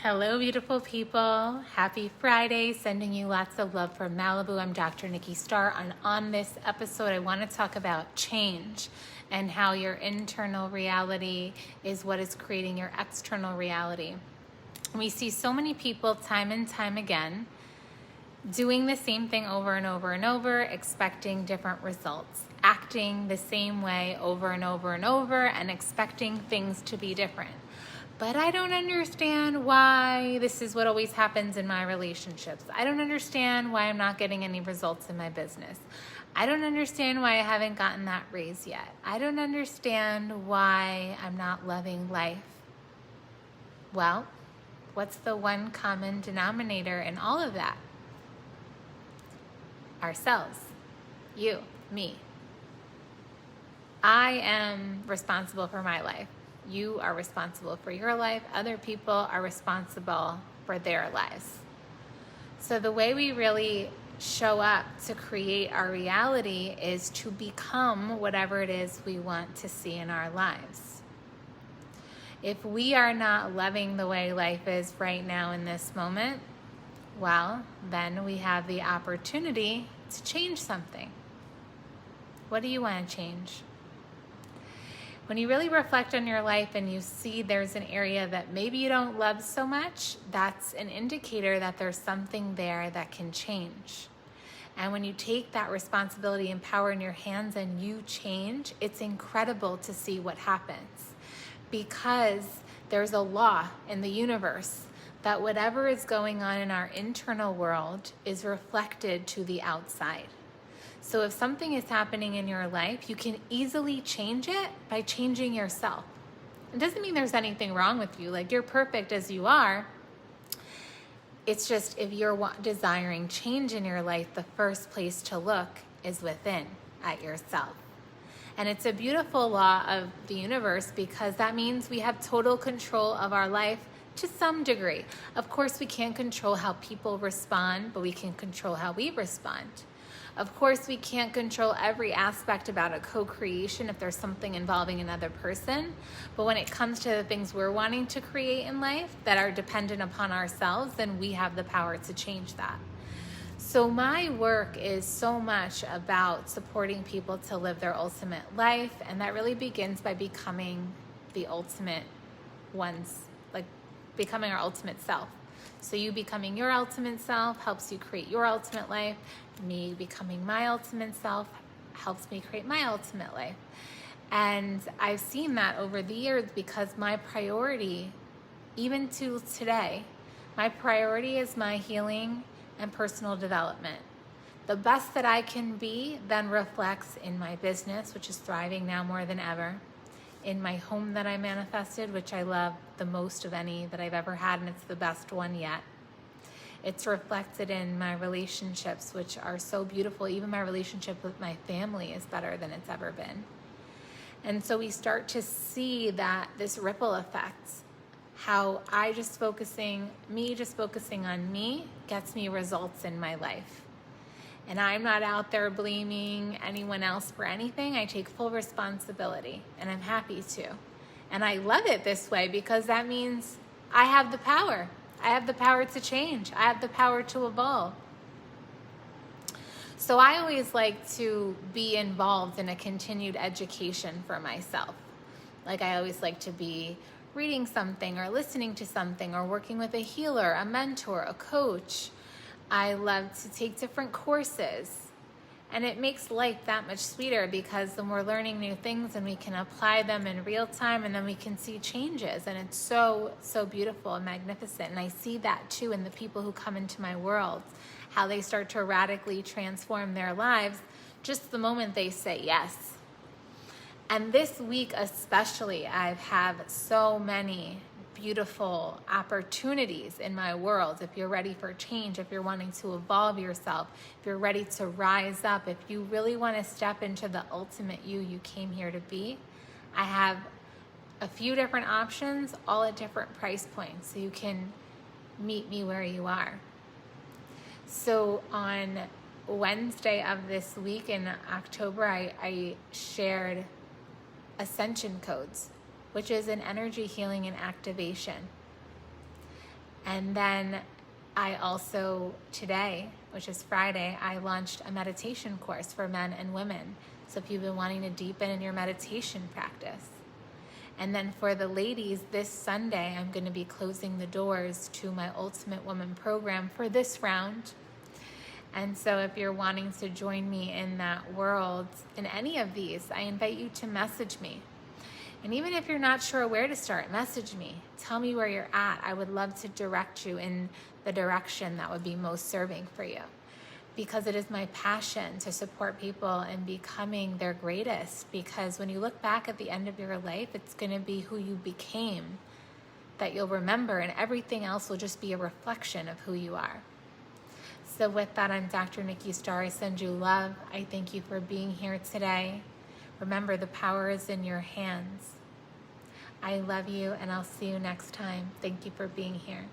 Hello, beautiful people. Happy Friday. Sending you lots of love from Malibu. I'm Dr. Nikki Starr. And on this episode, I want to talk about change and how your internal reality is what is creating your external reality. We see so many people time and time again doing the same thing over and over and over, expecting different results, acting the same way over and over and over, and expecting things to be different. But I don't understand why this is what always happens in my relationships. I don't understand why I'm not getting any results in my business. I don't understand why I haven't gotten that raise yet. I don't understand why I'm not loving life. Well, what's the one common denominator in all of that? Ourselves. You, me. I am responsible for my life. You are responsible for your life. Other people are responsible for their lives. So the way we really show up to create our reality is to become whatever it is we want to see in our lives. If we are not loving the way life is right now in this moment, well, then we have the opportunity to change something. What do you want to change? When you really reflect on your life and you see there's an area that maybe you don't love so much, that's an indicator that there's something there that can change. And when you take that responsibility and power in your hands and you change, it's incredible to see what happens. Because there's a law in the universe that whatever is going on in our internal world is reflected to the outside. So if something is happening in your life, you can easily change it by changing yourself. It doesn't mean there's anything wrong with you. Like, you're perfect as you are. It's just if you're desiring change in your life, the first place to look is within at yourself. And it's a beautiful law of the universe because that means we have total control of our life to some degree. Of course, we can't control how people respond, but we can control how we respond. Of course, we can't control every aspect about a co-creation if there's something involving another person. But when it comes to the things we're wanting to create in life that are dependent upon ourselves, then we have the power to change that. So my work is so much about supporting people to live their ultimate life. And that really begins by becoming the ultimate ones, like becoming our ultimate self. So you becoming your ultimate self helps you create your ultimate life. Me becoming my ultimate self helps me create my ultimate life. And I've seen that over the years because my priority, even to today, my priority is my healing and personal development. The best that I can be then reflects in my business, which is thriving now more than ever. In my home that I manifested, which I love the most of any that I've ever had, and it's the best one yet. It's reflected in my relationships, which are so beautiful. Even my relationship with my family is better than it's ever been. And so we start to see that this ripple effect, how just focusing on me gets me results in my life. And I'm not out there blaming anyone else for anything. I take full responsibility, and I'm happy to. And I love it this way because that means I have the power. I have the power to change. I have the power to evolve. So I always like to be involved in a continued education for myself. Like, I always like to be reading something or listening to something or working with a healer, a mentor, a coach. I love to take different courses, and it makes life that much sweeter because then we're learning new things and we can apply them in real time, and then we can see changes, and it's so, so beautiful and magnificent. And I see that too in the people who come into my world, how they start to radically transform their lives just the moment they say yes. And this week especially, I've had so many beautiful opportunities in my world. If you're ready for change, if you're wanting to evolve yourself, if you're ready to rise up, if you really want to step into the ultimate you came here to be, I have a few different options, all at different price points, so you can meet me where you are. So on Wednesday of this week in October, I shared Ascension Codes, which is an energy healing and activation. And then I also, today, which is Friday, I launched a meditation course for men and women. So if you've been wanting to deepen in your meditation practice. And then for the ladies, this Sunday, I'm going to be closing the doors to my Ultimate Woman program for this round. And so if you're wanting to join me in that world, in any of these, I invite you to message me. And even if you're not sure where to start, message me. Tell me where you're at. I would love to direct you in the direction that would be most serving for you. Because it is my passion to support people in becoming their greatest. Because when you look back at the end of your life, it's going to be who you became that you'll remember, and everything else will just be a reflection of who you are. So with that, I'm Dr. Nikki Starr. I send you love. I thank you for being here today. Remember, the power is in your hands. I love you, and I'll see you next time. Thank you for being here.